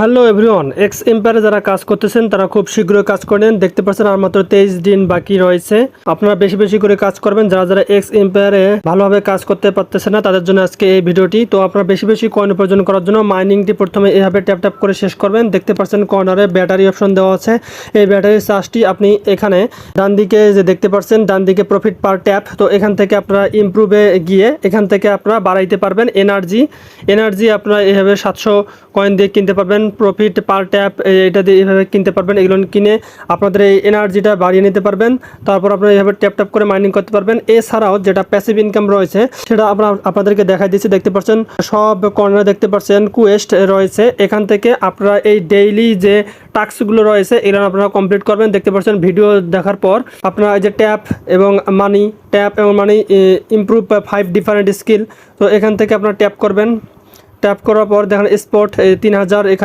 Hello everyone, x এম্পায়ারে যারা কাজ করতেছেন তারা খুব শীঘ্রই কাজ করে নেন। দেখতে পাচ্ছেন আর মাত্র 23 দিন বাকি রয়েছে। আপনারা বেশি বেশি করে কাজ করবেন। যারা যারা এক্স এম্পায়ারে ভালোভাবে কাজ করতে পারতেছেন না তাদের জন্য আজকে এই ভিডিওটি। তো আপনারা বেশি বেশি কয়েন উপার্জন করার জন্য মাইনিংটি প্রথমে এভাবে ট্যাপ ট্যাপ করে শেষ করবেন। দেখতে পাচ্ছেন কর্নারে ব্যাটারি অপশন দেওয়া আছে। এই ব্যাটারির চার্জটি আপনি এখানে ডান দিকে যে দেখতে পাচ্ছেন, ডান দিকে প্রফিট পার ট্যাপ, তো এখান থেকে আপনারা ইমপ্রুভে গিয়ে এখান থেকে আপনারা বাড়াইতে পারবেন এনার্জি আপনারা এভাবে 700 কয়েন দিয়ে কিনতে পারবেন। প্রফিট পার ট্যাপ এটা দিয়ে এইভাবে কিনতে পারবেন। এগুলো কিনে আপনাদের এই এনার্জিটা বাড়িয়ে নিতে পারবেন। তারপর আপনারা এইভাবে ট্যাপ ট্যাপ করে মাইনিং করতে পারবেন। এছাড়াও যেটা প্যাসিভ ইনকাম রয়েছে সেটা আপনাদেরকে দেখাই দিচ্ছি। দেখতে পাচ্ছেন সব কর্নারে দেখতে পাচ্ছেন কোয়েস্ট রয়েছে। এখান থেকে আপনারা এই ডেইলি যে টাস্কগুলো রয়েছে এগুলো আপনারা কমপ্লিট করবেন। দেখতে পাচ্ছেন ভিডিও দেখার পর আপনারা এই যে ট্যাপ এবং মানি ইমপ্রুভ 5 ডিফারেন্ট স্কিল, তো এখান থেকে আপনারা ট্যাপ করবেন। ট্যাপ করার পর দেখেন স্পট 3000 এখানে